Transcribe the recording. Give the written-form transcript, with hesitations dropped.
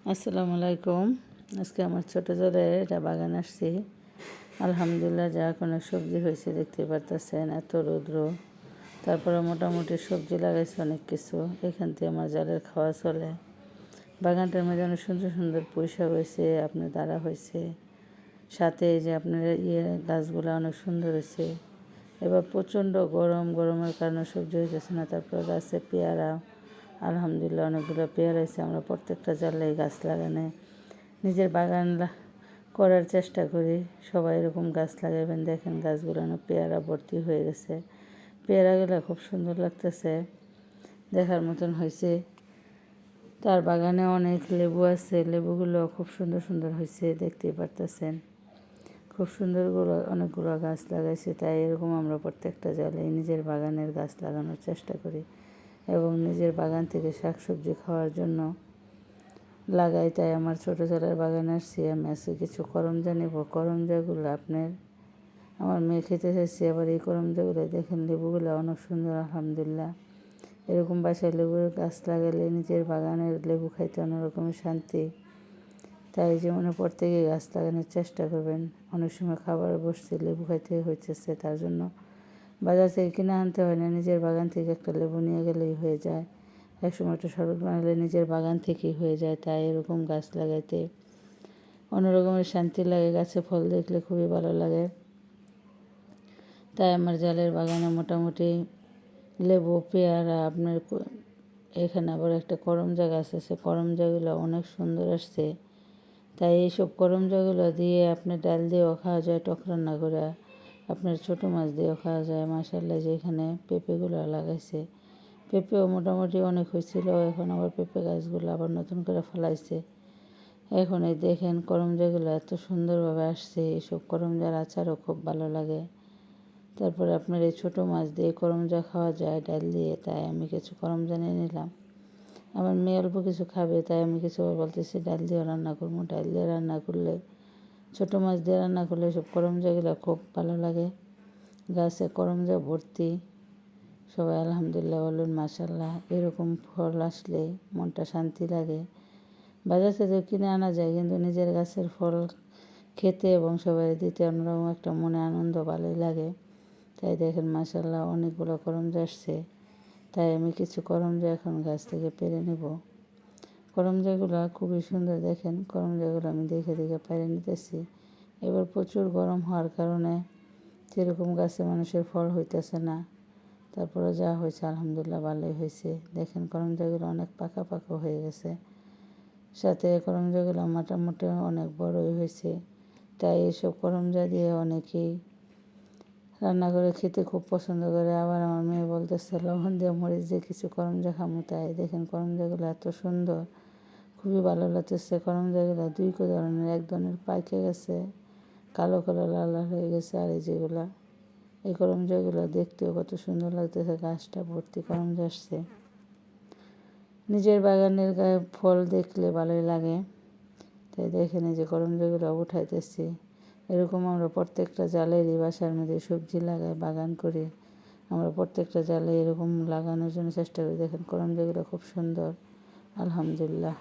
আসসালামু আলাইকুম। আজকে আমার ছোটো জোরে এটা বাগান আসছি। আলহামদুলিল্লাহ, যা কোনো সবজি হয়েছে দেখতে পারতেছেন, এত রৌদ্র। তারপরে মোটামুটি সবজি লাগাইছে অনেক কিছু, এখান থেকে আমার জালের খাওয়া চলে। বাগানটার মধ্যে অনেক সুন্দর সুন্দর পুঁই শাক হয়েছে, আপনার দাঁড়া হয়েছে, সাথে এই যে আপনার গাছগুলো অনেক সুন্দর হয়েছে। এবার প্রচণ্ড গরমের কারণে সবজি হইতেছে না। তারপরে গাছে পেয়ারা, আলহামদুলিল্লাহ অনেকগুলো পেয়ারা হয়েছে। আমরা প্রত্যেকটা জালে গাছ লাগানো, নিজের বাগান করার চেষ্টা করি। সবাই এরকম গাছ লাগাবেন। দেখেন গাছগুলো পেয়ারা ভর্তি হয়ে গেছে। পেয়ারাগুলো খুব সুন্দর লাগতেছে, দেখার মতন হয়েছে। তার বাগানে অনেক লেবু আছে, লেবুগুলো খুব সুন্দর সুন্দর হয়েছে, দেখতেই পারতেছেন। খুব সুন্দরগুলো অনেকগুলো গাছ লাগাইছে। তাই এরকম আমরা প্রত্যেকটা জালে নিজের বাগানের গাছ লাগানোর চেষ্টা করি এবং নিজের বাগান থেকে শাকসবজি খাওয়ার জন্য লাগাই। তাই আমার ছোটো জালের বাগানে আসছি। আমি আজকে কিছু করমজা নেব। করমজাগুলো আমার মেয়ে খেতে চাইছে। আবার এই করমজাগুলো দেখেন, লেবুগুলো অনেক সুন্দর, আলহামদুলিল্লাহ। এরকম বাসায় লেবুর গাছ লাগালে নিজের বাগানের লেবু খাইতে অন্যরকমের শান্তি। তাই জীবনে প্রত্যেকেই গাছ লাগানোর চেষ্টা করবেন। অনেক সময় খাবার বসছে, লেবু খাইতে হইতেছে, তার জন্য বাজার থেকে কিনে আনতে হয় না, নিজের বাগান থেকে একটা লেবু নিয়ে গেলেই হয়ে যায়। একসময় একটা শরবত বানালে নিজের বাগান থেকেই হয়ে যায়। তাই এরকম গাছ লাগাইতে অন্যরকমের শান্তি লাগে, গাছে ফল দেখলে খুবই ভালো লাগে। তাই আমার জালের বাগানে মোটামুটি লেবু, পেয়ারা, আপনার এখানে আবার একটা করমজা গাছ আছে। করমজাগুলো অনেক সুন্দর আসছে। তাই এইসব করমজাগুলো দিয়ে আপনার ডাল দিয়েও খাওয়া যায়, টক রান্না করে, আপনার ছোটো মাছ দিয়েও খাওয়া যায়। মাশাআল্লাহ, যে এখানে পেঁপেগুলো লাগাইছে, পেঁপেও মোটামুটি অনেক হয়েছিল। এখন আবার পেঁপে গাছগুলো আবার নতুন করে ফলাইছে। এখন এই দেখেন করমজাগুলো এত সুন্দরভাবে আসছে। এইসব করমজার আচারও খুব ভালো লাগে। তারপরে আপনার এই ছোটো মাছ দিয়ে করমজা খাওয়া যায় ডাল দিয়ে। তাই আমি কিছু করমজা নিয়ে নিলাম। আমার মেয়ে অল্প কিছু খাবে, তাই আমি কিছু বলতেছি ডাল দিয়ে রান্না করবো। ডাল দিয়ে রান্না করলে, ছোটো মাছ দিয়ে রান্না করলে সব করমজাগুলো খুব ভালো লাগে। গাছে করমজা ভর্তি। সবাই আলহামদুলিল্লাহ বলুন, মাশাআল্লাহ। এরকম ফল আসলে মনটা শান্তি লাগে। বাজার থেকে কিনে আনা যায়, কিন্তু নিজের গাছের ফল খেতে এবং সবাই দিতে অন্যরকম একটা মনে আনন্দ ভালোই লাগে। তাই দেখেন মাশাআল্লাহ অনেকগুলো করমজা আসছে। তাই আমি কিছু করমজা এখন গাছ থেকে পেরে নেব। করমজাগুলো খুবই সুন্দর। দেখেন করমজাগুলো আমি দেখে দেখে পেরে নিতেছি। এবার প্রচুর গরম হওয়ার কারণে সেরকম গাছে মানুষের ফল হইতেছে না। তারপরে যা হয়েছে আলহামদুলিল্লাহ ভালোই হয়েছে। দেখেন করমজাগুলো অনেক পাকা পাকা হয়ে গেছে। সাথে করমজাগুলো মোটামুটি অনেক বড়ই হয়েছে। তাই এইসব করমজা দিয়ে অনেকেই রান্না করে খেতে খুব পছন্দ করে। আবার আমার মেয়ে বলতেছে লবণ দিয়ে মরিচ দিয়ে কিছু করমজা খামো। তাই দেখেন করমজাগুলো এত সুন্দর, খুবই ভালো লাগতেছে। করমজাগুলো দুই ধরনের, এক ধরনের পাইকে গেছে, কালো কালো লাল লাল হয়ে গেছে। আর এই করমজাগুলো দেখতেও কত সুন্দর লাগতেছে। গাছটা ভর্তি করমজা আসছে। নিজের বাগানের গায়ে ফল দেখলে ভালোই লাগে। তাই দেখেন এই যে করমজাগুলো উঠাইতেছি। এরকম আমরা প্রত্যেকটা জালেরই বাসার মধ্যে সবজি লাগাই, বাগান করি। আমরা প্রত্যেকটা জালে এরকম লাগানোর জন্য চেষ্টা করি। দেখেন করমজাগুলো খুব সুন্দর, আলহামদুলিল্লাহ।